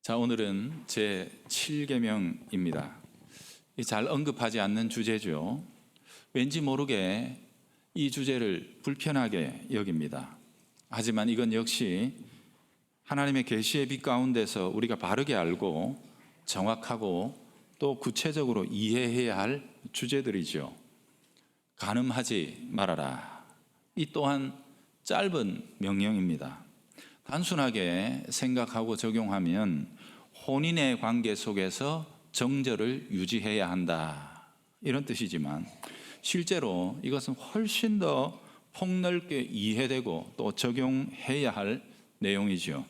자, 오늘은 제 7계명입니다. 잘 언급하지 않는 주제죠. 왠지 모르게 이 주제를 불편하게 여깁니다. 하지만 이건 역시 하나님의 계시의 빛 가운데서 우리가 바르게 알고 정확하고 또 구체적으로 이해해야 할 주제들이죠. 간음하지 말아라. 이 또한 짧은 명령입니다. 단순하게 생각하고 적용하면 혼인의 관계 속에서 정절을 유지해야 한다, 이런 뜻이지만 실제로 이것은 훨씬 더 폭넓게 이해되고 또 적용해야 할 내용이죠.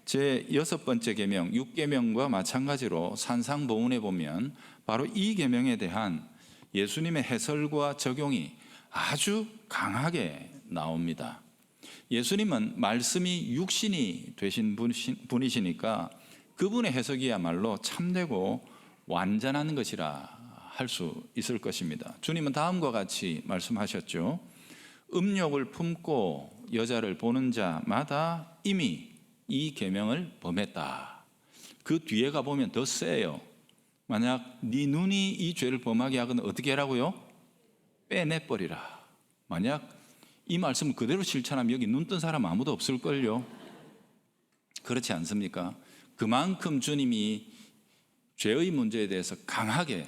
제 6번째 계명 6계명과 마찬가지로 산상보훈에 보면 바로 이 계명에 대한 예수님의 해설과 적용이 아주 강하게 나옵니다. 예수님은 말씀이 육신이 되신 분이시니까 그분의 해석이야말로 참되고 완전한 것이라 할 수 있을 것입니다. 주님은 다음과 같이 말씀하셨죠. 음욕을 품고 여자를 보는 자마다 이미 이 계명을 범했다. 그 뒤에 가보면 더 세요. 만약 네 눈이 이 죄를 범하게 하거든 어떻게 하라고요? 빼내버리라. 만약 이 말씀 그대로 실천하면 여기 눈 뜬 사람 아무도 없을걸요. 그렇지 않습니까? 그만큼 주님이 죄의 문제에 대해서 강하게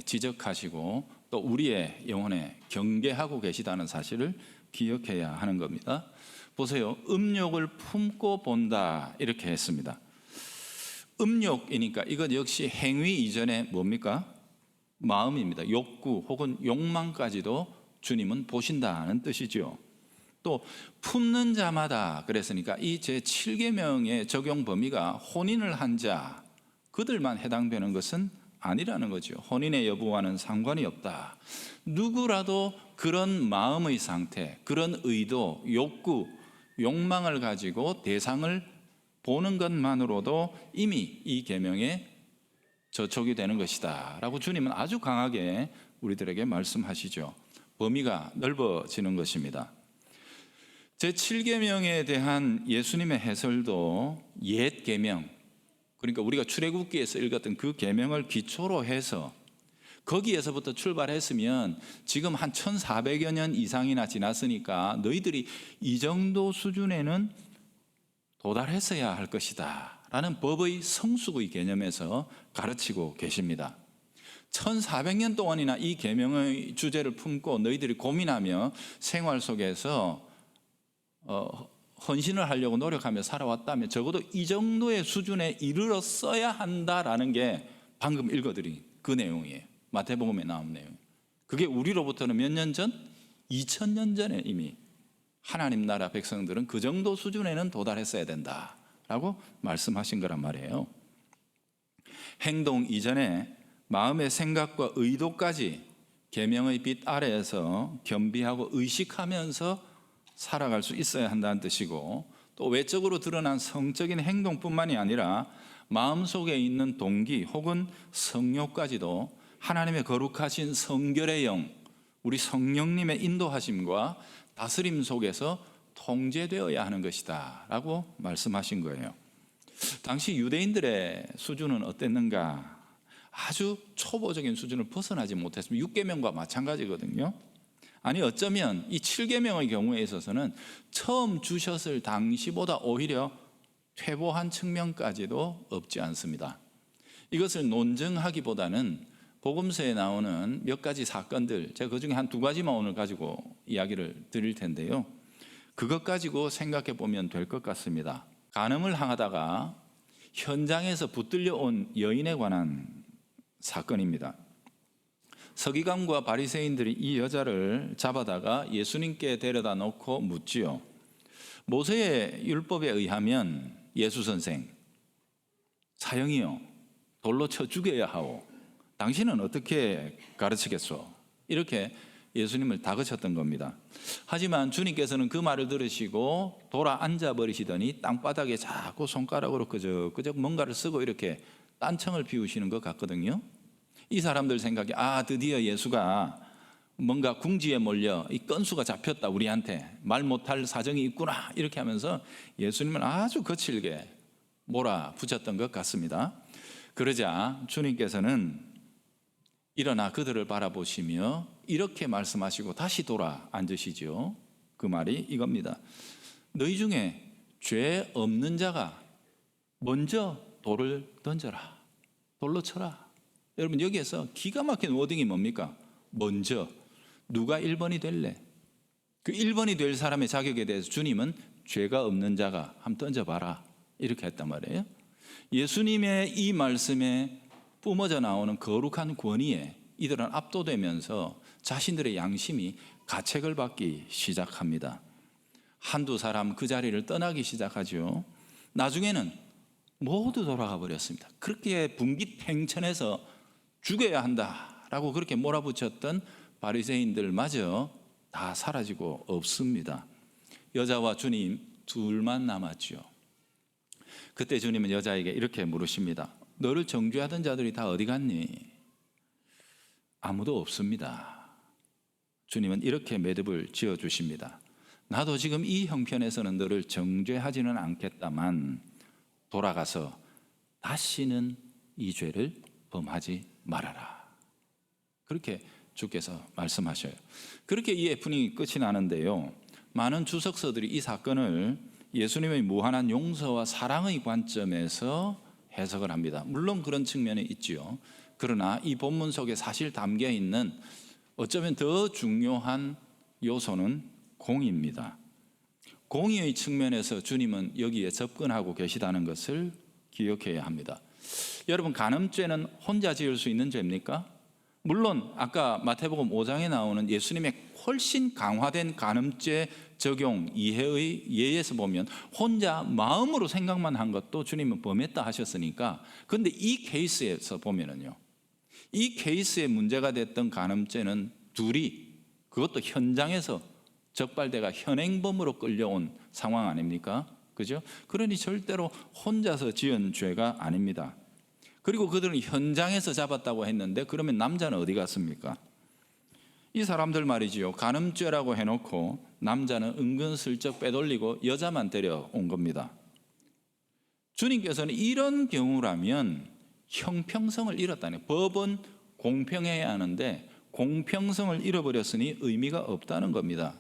지적하시고 또 우리의 영혼에 경계하고 계시다는 사실을 기억해야 하는 겁니다. 보세요. 음욕을 품고 본다, 이렇게 했습니다. 음욕이니까 이것 역시 행위 이전에 뭡니까? 마음입니다. 욕구 혹은 욕망까지도 주님은 보신다는 뜻이죠. 또 품는 자마다 그랬으니까 이 제7계명의 적용 범위가 혼인을 한 자 그들만 해당되는 것은 아니라는 거죠. 혼인의 여부와는 상관이 없다. 누구라도 그런 마음의 상태, 그런 의도, 욕구, 욕망을 가지고 대상을 보는 것만으로도 이미 이 계명에 저촉이 되는 것이다 라고 주님은 아주 강하게 우리들에게 말씀하시죠. 범위가 넓어지는 것입니다. 제7계명에 대한 예수님의 해설도 옛 계명, 그러니까 우리가 출애굽기에서 읽었던 그 계명을 기초로 해서 거기에서부터 출발했으면 지금 한 1400여 년 이상이나 지났으니까 너희들이 이 정도 수준에는 도달했어야 할 것이다 라는 법의 성숙의 개념에서 가르치고 계십니다. 1400년 동안이나 이 계명의 주제를 품고 너희들이 고민하며 생활 속에서 헌신을 하려고 노력하며 살아왔다면 적어도 이 정도의 수준에 이르렀어야 한다라는 게 방금 읽어드린 그 내용이에요. 마태복음에 나온 내용. 그게 우리로부터는 몇 년 전? 2000년 전에 이미 하나님 나라 백성들은 그 정도 수준에는 도달했어야 된다라고 말씀하신 거란 말이에요. 행동 이전에 마음의 생각과 의도까지 계명의 빛 아래에서 겸비하고 의식하면서 살아갈 수 있어야 한다는 뜻이고, 또 외적으로 드러난 성적인 행동뿐만이 아니라 마음속에 있는 동기 혹은 성욕까지도 하나님의 거룩하신 성결의 영, 우리 성령님의 인도하심과 다스림 속에서 통제되어야 하는 것이다 라고 말씀하신 거예요. 당시 유대인들의 수준은 어땠는가? 아주 초보적인 수준을 벗어나지 못했습니다. 6계명과 마찬가지거든요. 아니 어쩌면 이 7계명의 경우에 있어서는 처음 주셨을 당시보다 오히려 퇴보한 측면까지도 없지 않습니다. 이것을 논증하기보다는 복음서에 나오는 몇 가지 사건들, 제가 그중에 한 2가지만 오늘 가지고 이야기를 드릴 텐데요, 그것 가지고 생각해 보면 될 것 같습니다. 간음을 하다가 현장에서 붙들려 온 여인에 관한 사건입니다. 서기관과 바리새인들이 이 여자를 잡아다가 예수님께 데려다 놓고 묻지요. 모세의 율법에 의하면 예수 선생, 사형이요, 돌로 쳐 죽여야 하오. 당신은 어떻게 가르치겠소? 이렇게 예수님을 다그쳤던 겁니다. 하지만 주님께서는 그 말을 들으시고 돌아 앉아버리시더니 땅바닥에 자꾸 손가락으로 그저 뭔가를 쓰고 이렇게 딴청을 피우시는 것 같거든요. 이 사람들 생각에 드디어 예수가 뭔가 궁지에 몰려 이 건수가 잡혔다, 우리한테 말 못할 사정이 있구나, 이렇게 하면서 예수님은 아주 거칠게 몰아붙였던 것 같습니다. 그러자 주님께서는 일어나 그들을 바라보시며 이렇게 말씀하시고 다시 돌아 앉으시죠. 그 말이 이겁니다. 너희 중에 죄 없는 자가 먼저 돌을 던져라. 돌로 쳐라. 여러분, 여기에서 기가 막힌 워딩이 뭡니까? 먼저. 누가 1번이 될래? 그 1번이 될 사람의 자격에 대해서 주님은 죄가 없는 자가 한번 던져봐라, 이렇게 했단 말이에요. 예수님의 이 말씀에 뿜어져 나오는 거룩한 권위에 이들은 압도되면서 자신들의 양심이 가책을 받기 시작합니다. 한두 사람 그 자리를 떠나기 시작하죠. 나중에는 모두 돌아가 버렸습니다. 그렇게 분기탱천해서 죽여야 한다라고 그렇게 몰아붙였던 바리새인들마저 다 사라지고 없습니다. 여자와 주님 둘만 남았죠. 그때 주님은 여자에게 이렇게 물으십니다. 너를 정죄하던 자들이 다 어디 갔니? 아무도 없습니다. 주님은 이렇게 매듭을 지어주십니다. 나도 지금 이 형편에서는 너를 정죄하지는 않겠다만 돌아가서 다시는 이 죄를 범하지 말아라. 그렇게 주께서 말씀하셔요. 그렇게 이 해프닝이 끝이 나는데요, 많은 주석서들이 이 사건을 예수님의 무한한 용서와 사랑의 관점에서 해석을 합니다. 물론 그런 측면이 있지요. 그러나 이 본문 속에 사실 담겨 있는 어쩌면 더 중요한 요소는 공의입니다. 공의의 측면에서 주님은 여기에 접근하고 계시다는 것을 기억해야 합니다. 여러분, 간음죄는 혼자 지을 수 있는 죄입니까? 물론 아까 마태복음 5장에 나오는 예수님의 훨씬 강화된 간음죄 적용 이해의 예에서 보면 혼자 마음으로 생각만 한 것도 주님은 범했다 하셨으니까, 그런데 이 케이스에서 보면은요, 이 케이스에 문제가 됐던 간음죄는 둘이, 그것도 현장에서 적발대가 현행범으로 끌려온 상황 아닙니까? 그죠? 그러니 절대로 혼자서 지은 죄가 아닙니다. 그리고 그들은 현장에서 잡았다고 했는데 그러면 남자는 어디 갔습니까? 이 사람들 말이지요, 간음죄라고 해놓고 남자는 은근슬쩍 빼돌리고 여자만 데려온 겁니다. 주님께서는 이런 경우라면 형평성을 잃었다는, 법은 공평해야 하는데 공평성을 잃어버렸으니 의미가 없다는 겁니다.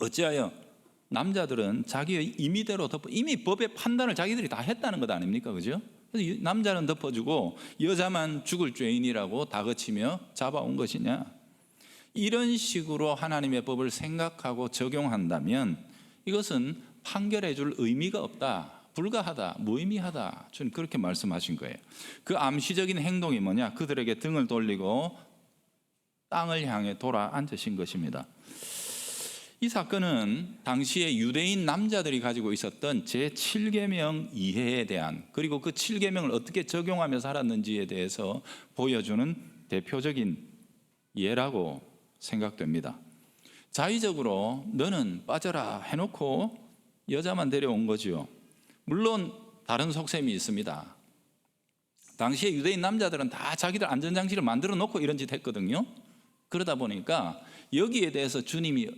어찌하여 남자들은 자기의 임의대로 이미 법의 판단을 자기들이 다 했다는 것 아닙니까? 그죠? 그래서 남자는 덮어주고 여자만 죽을 죄인이라고 다그치며 잡아온 것이냐? 이런 식으로 하나님의 법을 생각하고 적용한다면 이것은 판결해 줄 의미가 없다, 불가하다, 무의미하다, 저는 그렇게 말씀하신 거예요. 그 암시적인 행동이 뭐냐? 그들에게 등을 돌리고 땅을 향해 돌아 앉으신 것입니다. 이 사건은 당시에 유대인 남자들이 가지고 있었던 제7계명 이해에 대한, 그리고 그 7계명을 어떻게 적용하며 살았는지에 대해서 보여주는 대표적인 예라고 생각됩니다. 자의적으로 너는 빠져라 해놓고 여자만 데려온 거지요. 물론 다른 속셈이 있습니다. 당시에 유대인 남자들은 다 자기들 안전장치를 만들어 놓고 이런 짓 했거든요. 그러다 보니까 여기에 대해서 주님이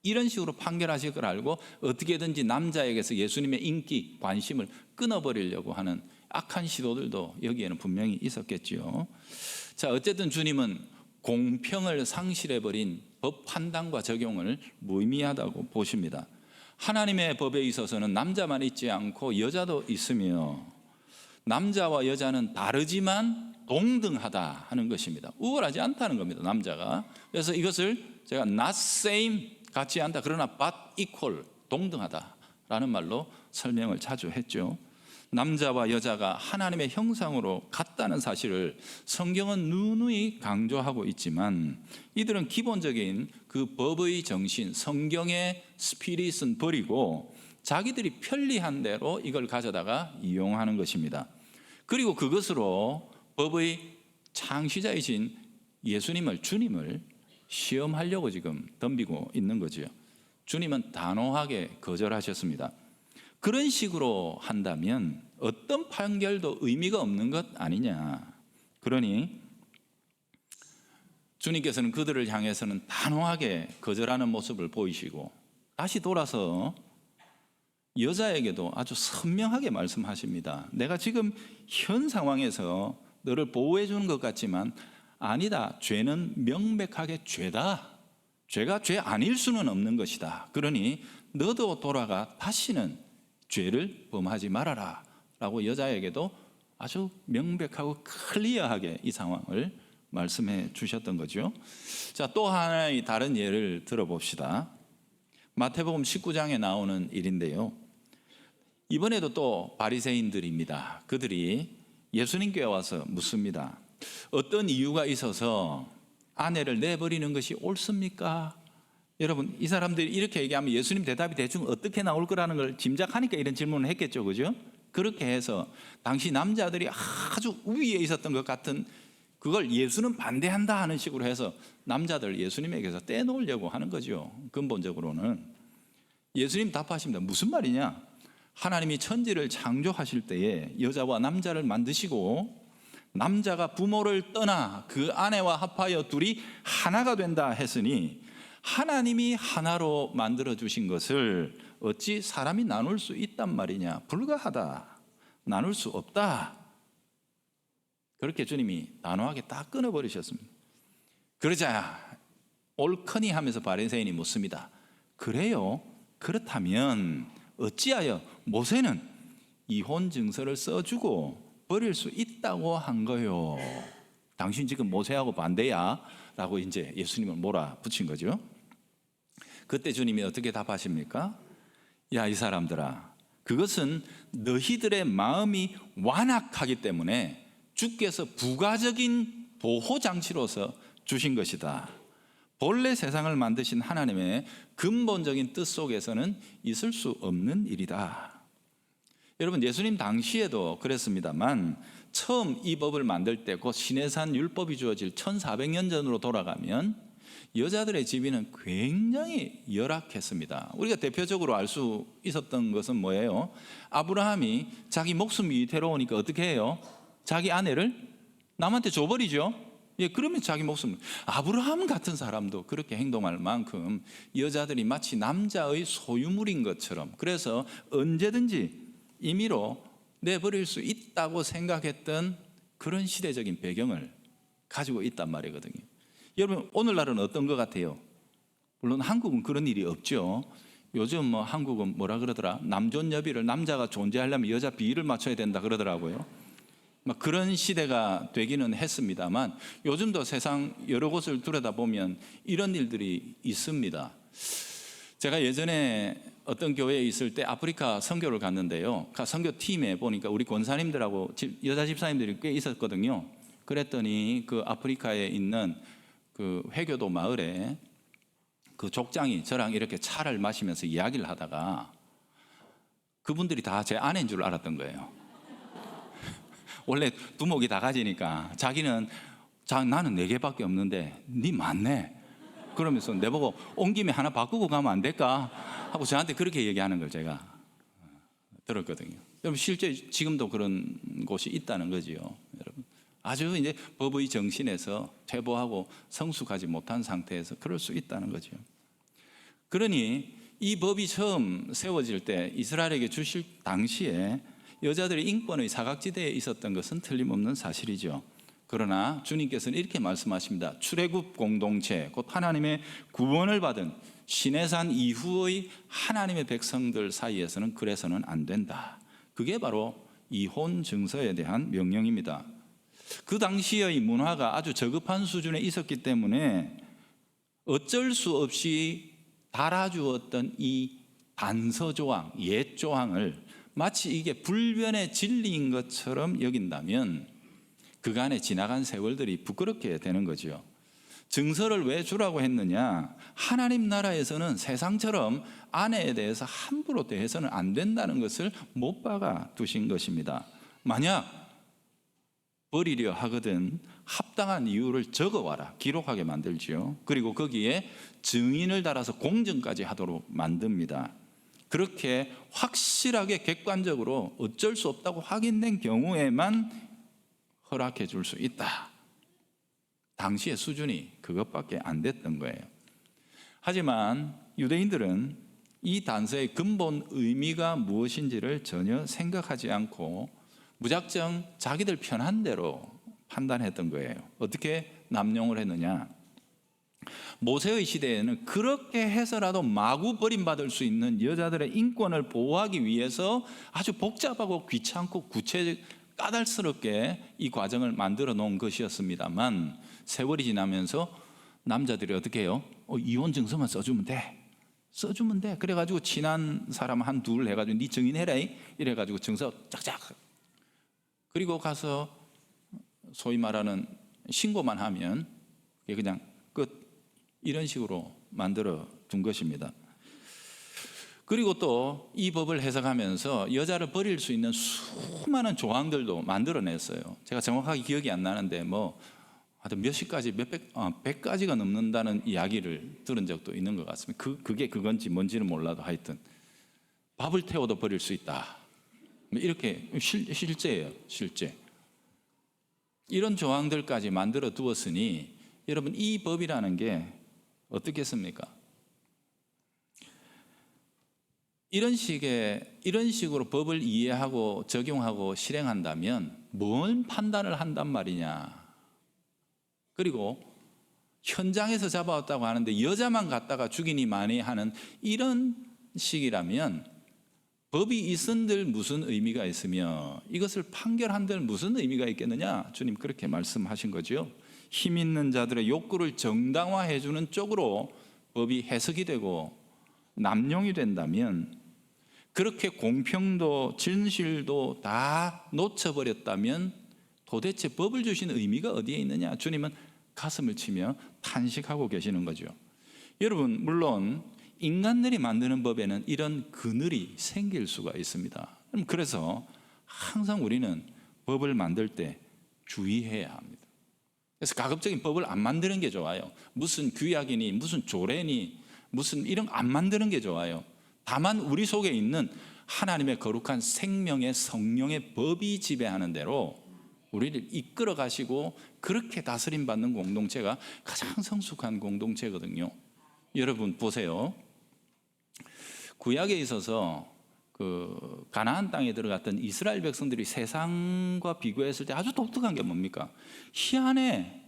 이런 식으로 판결하실 걸 알고 어떻게든지 남자에게서 예수님의 인기, 관심을 끊어버리려고 하는 악한 시도들도 여기에는 분명히 있었겠지요. 자, 어쨌든 주님은 공평을 상실해버린 법 판단과 적용을 무의미하다고 보십니다. 하나님의 법에 있어서는 남자만 있지 않고 여자도 있으며 남자와 여자는 다르지만 동등하다 하는 것입니다. 우월하지 않다는 겁니다, 남자가. 그래서 이것을 제가 not same, 같지 않다, 그러나 but equal, 동등하다라는 말로 설명을 자주 했죠. 남자와 여자가 하나님의 형상으로 같다는 사실을 성경은 누누이 강조하고 있지만 이들은 기본적인 그 법의 정신, 성경의 스피릿은 버리고 자기들이 편리한 대로 이걸 가져다가 이용하는 것입니다. 그리고 그것으로 법의 창시자이신 예수님을, 주님을 시험하려고 지금 덤비고 있는 거죠. 주님은 단호하게 거절하셨습니다. 그런 식으로 한다면 어떤 판결도 의미가 없는 것 아니냐. 그러니 주님께서는 그들을 향해서는 단호하게 거절하는 모습을 보이시고 다시 돌아서 여자에게도 아주 선명하게 말씀하십니다. 내가 지금 현 상황에서 너를 보호해 주는 것 같지만 아니다. 죄는 명백하게 죄다. 죄가 죄 아닐 수는 없는 것이다. 그러니 너도 돌아가 다시는 죄를 범하지 말아라 라고 여자에게도 아주 명백하고 클리어하게 이 상황을 말씀해 주셨던 거죠. 자, 또 하나의 다른 예를 들어봅시다. 마태복음 19장에 나오는 일인데요. 이번에도 또 바리새인들입니다. 그들이 예수님께 와서 묻습니다. 어떤 이유가 있어서 아내를 내버리는 것이 옳습니까? 여러분, 이 사람들이 이렇게 얘기하면 예수님 대답이 대충 어떻게 나올 거라는 걸 짐작하니까 이런 질문을 했겠죠, 그죠? 그렇게 해서 당시 남자들이 아주 우위에 있었던 것 같은 그걸 예수는 반대한다 하는 식으로 해서 남자들 예수님에게서 떼놓으려고 하는 거죠. 근본적으로는 예수님 답하십니다. 무슨 말이냐? 하나님이 천지를 창조하실 때에 여자와 남자를 만드시고 남자가 부모를 떠나 그 아내와 합하여 둘이 하나가 된다 했으니 하나님이 하나로 만들어 주신 것을 어찌 사람이 나눌 수 있단 말이냐? 불가하다. 나눌 수 없다. 그렇게 주님이 단호하게 딱 끊어버리셨습니다. 그러자 옳거니 하면서 바리새인이 묻습니다. 그래요? 그렇다면 어찌하여 모세는 이혼 증서를 써주고 버릴 수 있다고 한 거요? 당신 지금 모세하고 반대야? 라고 이제 예수님을 몰아붙인 거죠. 그때 주님이 어떻게 답하십니까? 야, 이 사람들아, 그것은 너희들의 마음이 완악하기 때문에 주께서 부가적인 보호장치로서 주신 것이다. 본래 세상을 만드신 하나님의 근본적인 뜻 속에서는 있을 수 없는 일이다. 여러분, 예수님 당시에도 그랬습니다만 처음 이 법을 만들 때 곧 시내산 율법이 주어질 1400년 전으로 돌아가면 여자들의 지위는 굉장히 열악했습니다. 우리가 대표적으로 알 수 있었던 것은 뭐예요? 아브라함이 자기 목숨이 위태로우니까 어떻게 해요? 자기 아내를 남한테 줘버리죠. 예, 그러면 자기 목숨. 아브라함 같은 사람도 그렇게 행동할 만큼 여자들이 마치 남자의 소유물인 것처럼, 그래서 언제든지 임의로 내버릴 수 있다고 생각했던 그런 시대적인 배경을 가지고 있단 말이거든요. 여러분, 오늘날은 어떤 것 같아요? 물론 한국은 그런 일이 없죠. 요즘 뭐 한국은 뭐라 그러더라? 남존여비를, 남자가 존재하려면 여자 비율을 맞춰야 된다 그러더라고요. 막 그런 시대가 되기는 했습니다만 요즘도 세상 여러 곳을 들여다보면 이런 일들이 있습니다. 제가 예전에 어떤 교회에 있을 때 아프리카 선교를 갔는데요. 선교팀에 보니까 우리 권사님들하고 여자 집사님들이 꽤 있었거든요. 그랬더니 그 아프리카에 있는 그 회교도 마을에 그 족장이 저랑 이렇게 차를 마시면서 이야기를 하다가 그분들이 다 제 아내인 줄 알았던 거예요. 원래 두목이 다 가지니까 자기는 나는 4개밖에 없는데 네 많네. 그러면서 내보고 온 김에 하나 바꾸고 가면 안 될까 하고 저한테 그렇게 얘기하는 걸 제가 들었거든요. 여러분, 실제 지금도 그런 곳이 있다는 거지요. 여러분, 아주 이제 법의 정신에서 퇴보하고 성숙하지 못한 상태에서 그럴 수 있다는 거죠. 그러니 이 법이 처음 세워질 때 이스라엘에게 주실 당시에 여자들의 인권의 사각지대에 있었던 것은 틀림없는 사실이죠. 그러나 주님께서는 이렇게 말씀하십니다. 출애굽 공동체, 곧 하나님의 구원을 받은 시내산 이후의 하나님의 백성들 사이에서는 그래서는 안 된다. 그게 바로 이혼 증서에 대한 명령입니다. 그 당시의 문화가 아주 저급한 수준에 있었기 때문에 어쩔 수 없이 달아주었던 이 단서 조항, 옛 조항을 마치 이게 불변의 진리인 것처럼 여긴다면 그간에 지나간 세월들이 부끄럽게 되는 거죠. 증서를 왜 주라고 했느냐? 하나님 나라에서는 세상처럼 아내에 대해서 함부로 대해서는 안 된다는 것을 못 박아 두신 것입니다. 만약 버리려 하거든 합당한 이유를 적어와라, 기록하게 만들지요. 그리고 거기에 증인을 달아서 공증까지 하도록 만듭니다. 그렇게 확실하게 객관적으로 어쩔 수 없다고 확인된 경우에만 허락해 줄 수 있다. 당시의 수준이 그것밖에 안 됐던 거예요. 하지만 유대인들은 이 단서의 근본 의미가 무엇인지를 전혀 생각하지 않고 무작정 자기들 편한 대로 판단했던 거예요. 어떻게 남용을 했느냐? 모세의 시대에는 그렇게 해서라도 마구 버림받을 수 있는 여자들의 인권을 보호하기 위해서 아주 복잡하고 귀찮고 까달스럽게 이 과정을 만들어 놓은 것이었습니다만, 세월이 지나면서 남자들이 어떻게 해요? 이혼 증서만 써주면 돼. 그래가지고 친한 사람 한 둘 해가지고 네 증인해라 이래가지고 증서 짝짝, 그리고 가서 소위 말하는 신고만 하면 그냥 끝, 이런 식으로 만들어 둔 것입니다. 그리고 또 이 법을 해석하면서 여자를 버릴 수 있는 수많은 조항들도 만들어냈어요. 제가 정확하게 기억이 안 나는데 하여튼 몇십 가지, 100가지가 넘는다는 이야기를 들은 적도 있는 것 같습니다. 그게 그건지 뭔지는 몰라도 하여튼 밥을 태워도 버릴 수 있다, 이렇게 실제예요. 실제 이런 조항들까지 만들어 두었으니 여러분, 이 법이라는 게 어떻겠습니까? 이런 식으로 법을 이해하고 적용하고 실행한다면 뭔 판단을 한단 말이냐. 그리고 현장에서 잡아왔다고 하는데 여자만 갖다가 죽이니 많이 하는 이런 식이라면 법이 있은들 무슨 의미가 있으며 이것을 판결한들 무슨 의미가 있겠느냐. 주님 그렇게 말씀하신 거죠. 힘 있는 자들의 욕구를 정당화해 주는 쪽으로 법이 해석이 되고 남용이 된다면, 그렇게 공평도 진실도 다 놓쳐버렸다면 도대체 법을 주신 의미가 어디에 있느냐. 주님은 가슴을 치며 탄식하고 계시는 거죠. 여러분, 물론 인간들이 만드는 법에는 이런 그늘이 생길 수가 있습니다. 그래서 항상 우리는 법을 만들 때 주의해야 합니다. 그래서 가급적인 법을 안 만드는 게 좋아요. 무슨 규약이니 무슨 조례니 무슨 이런 안 만드는 게 좋아요. 다만 우리 속에 있는 하나님의 거룩한 생명의 성령의 법이 지배하는 대로 우리를 이끌어 가시고 그렇게 다스림 받는 공동체가 가장 성숙한 공동체거든요. 여러분 보세요. 구약에 있어서 가나안 땅에 들어갔던 이스라엘 백성들이 세상과 비교했을 때 아주 독특한 게 뭡니까? 희한해.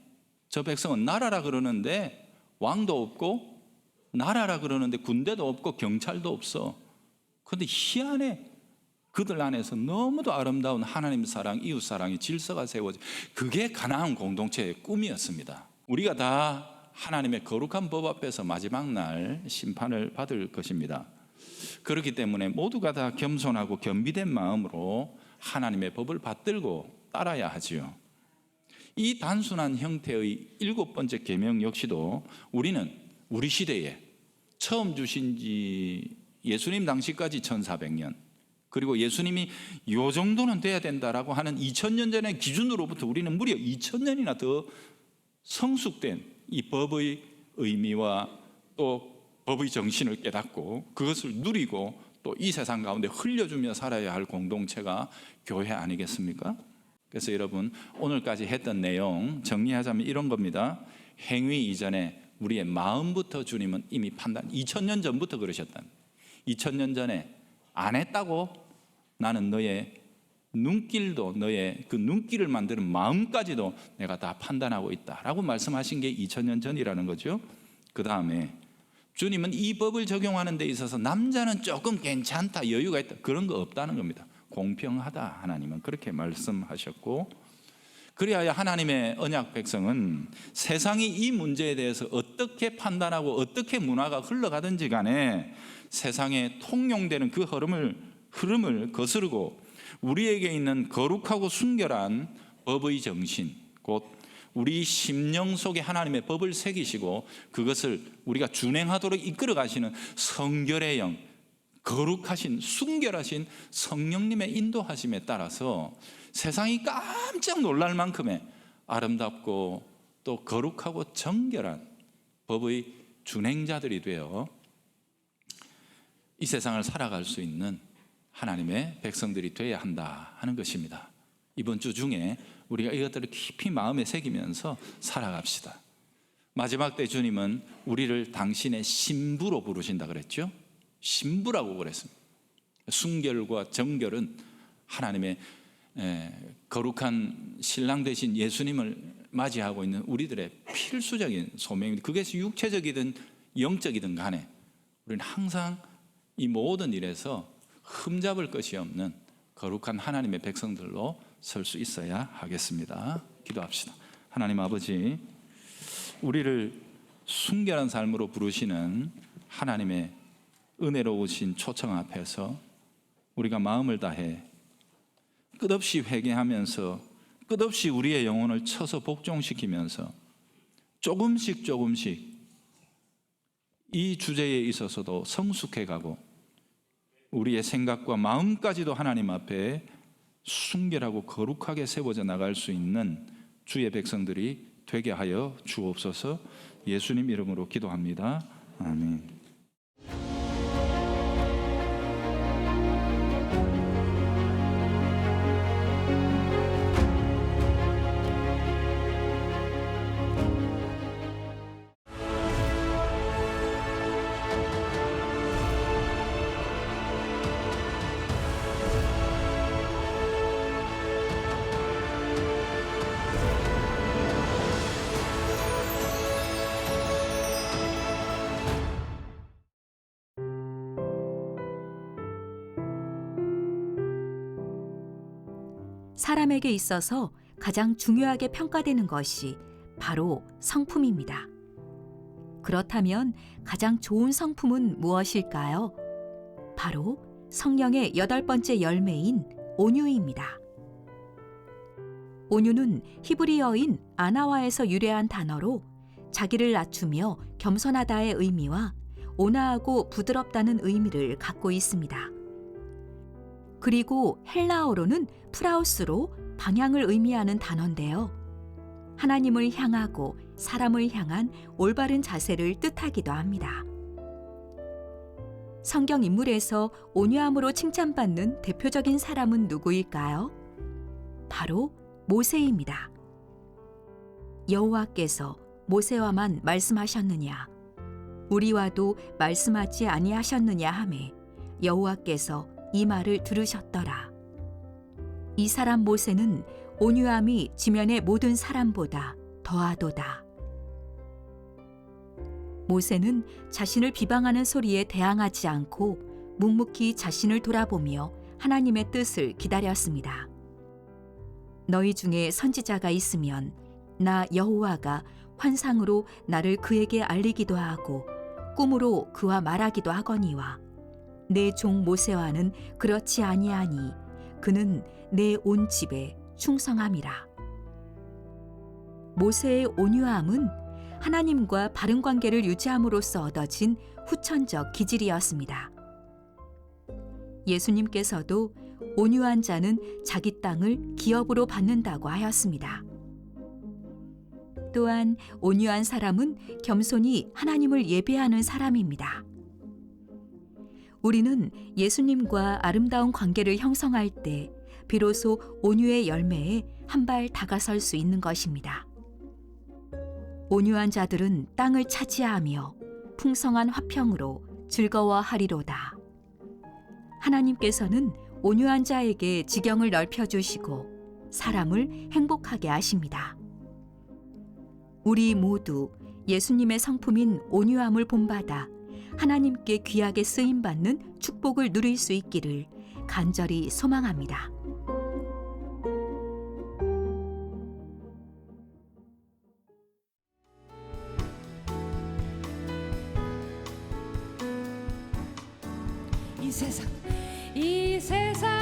저 백성은 나라라 그러는데 왕도 없고, 나라라 그러는데 군대도 없고 경찰도 없어. 그런데 희한해. 그들 안에서 너무도 아름다운 하나님 사랑, 이웃 사랑의 질서가 세워져. 그게 가나안 공동체의 꿈이었습니다. 우리가 다 하나님의 거룩한 법 앞에서 마지막 날 심판을 받을 것입니다. 그렇기 때문에 모두가 다 겸손하고 겸비된 마음으로 하나님의 법을 받들고 따라야 하지요. 이 단순한 형태의 7번째 계명 역시도 우리는 우리 시대에 처음 주신 지 예수님 당시까지 1400년, 그리고 예수님이 요 정도는 돼야 된다라고 하는 2000년 전의 기준으로부터 우리는 무려 2000년이나 더 성숙된 이 법의 의미와 또 법의 정신을 깨닫고 그것을 누리고 또 이 세상 가운데 흘려주며 살아야 할 공동체가 교회 아니겠습니까? 그래서 여러분, 오늘까지 했던 내용 정리하자면 이런 겁니다. 행위 이전에 우리의 마음부터 주님은 이미 2000년 전부터 그러셨다. 2000년 전에 안 했다고 나는 너의 눈길도, 너의 그 눈길을 만드는 마음까지도 내가 다 판단하고 있다라고 말씀하신 게 2000년 전이라는 거죠. 그 다음에 주님은 이 법을 적용하는 데 있어서 남자는 조금 괜찮다, 여유가 있다, 그런 거 없다는 겁니다. 공평하다, 하나님은 그렇게 말씀하셨고, 그리하여 하나님의 언약 백성은 세상이 이 문제에 대해서 어떻게 판단하고 어떻게 문화가 흘러가든지 간에 세상에 통용되는 그 흐름을 거스르고 우리에게 있는 거룩하고 순결한 법의 정신, 곧 우리 심령 속에 하나님의 법을 새기시고 그것을 우리가 준행하도록 이끌어 가시는 성결의 영, 거룩하신 순결하신 성령님의 인도하심에 따라서 세상이 깜짝 놀랄 만큼의 아름답고 또 거룩하고 정결한 법의 준행자들이 되어 이 세상을 살아갈 수 있는 하나님의 백성들이 되어야 한다 하는 것입니다. 이번 주 중에 우리가 이것들을 깊이 마음에 새기면서 살아갑시다. 마지막 때 주님은 우리를 당신의 신부로 부르신다 그랬죠. 신부라고 그랬습니다. 순결과 정결은 하나님의 거룩한 신랑 되신 예수님을 맞이하고 있는 우리들의 필수적인 소명입니다. 그게 육체적이든 영적이든 간에 우리는 항상 이 모든 일에서 흠잡을 것이 없는 거룩한 하나님의 백성들로 설 수 있어야 하겠습니다. 기도합시다. 하나님 아버지, 우리를 순결한 삶으로 부르시는 하나님의 은혜로우신 초청 앞에서 우리가 마음을 다해 끝없이 회개하면서 끝없이 우리의 영혼을 쳐서 복종시키면서 조금씩 이 주제에 있어서도 성숙해가고 우리의 생각과 마음까지도 하나님 앞에 순결하고 거룩하게 세워져 나갈 수 있는 주의 백성들이 되게 하여 주옵소서. 예수님 이름으로 기도합니다. 아멘. 사람에게 있어서 가장 중요하게 평가되는 것이 바로 성품입니다. 그렇다면 가장 좋은 성품은 무엇일까요? 바로 성령의 8번째 열매인 온유입니다. 온유는 히브리어인 아나와에서 유래한 단어로 자기를 낮추며 겸손하다의 의미와 온화하고 부드럽다는 의미를 갖고 있습니다. 그리고 헬라어로는 프라우스로 방향을 의미하는 단어인데요. 하나님을 향하고 사람을 향한 올바른 자세를 뜻하기도 합니다. 성경 인물에서 온유함으로 칭찬받는 대표적인 사람은 누구일까요? 바로 모세입니다. 여호와께서 모세와만 말씀하셨느냐? 우리와도 말씀하지 아니하셨느냐 하매 여호와께서 이 말을 들으셨더라. 이 사람 모세는 온유함이 지면의 모든 사람보다 더하도다. 모세는 자신을 비방하는 소리에 대항하지 않고 묵묵히 자신을 돌아보며 하나님의 뜻을 기다렸습니다. 너희 중에 선지자가 있으면 나 여호와가 환상으로 나를 그에게 알리기도 하고 꿈으로 그와 말하기도 하거니와 내 종 모세와는 그렇지 아니하니 그는 내 온 집에 충성함이라. 모세의 온유함은 하나님과 바른 관계를 유지함으로써 얻어진 후천적 기질이었습니다. 예수님께서도 온유한 자는 자기 땅을 기업으로 받는다고 하였습니다. 또한 온유한 사람은 겸손히 하나님을 예배하는 사람입니다. 우리는 예수님과 아름다운 관계를 형성할 때 비로소 온유의 열매에 한 발 다가설 수 있는 것입니다. 온유한 자들은 땅을 차지하며 풍성한 화평으로 즐거워하리로다. 하나님께서는 온유한 자에게 지경을 넓혀주시고 사람을 행복하게 하십니다. 우리 모두 예수님의 성품인 온유함을 본받아 하나님께 귀하게 쓰임받는 축복을 누릴 수 있기를 간절히 소망합니다. 이 세상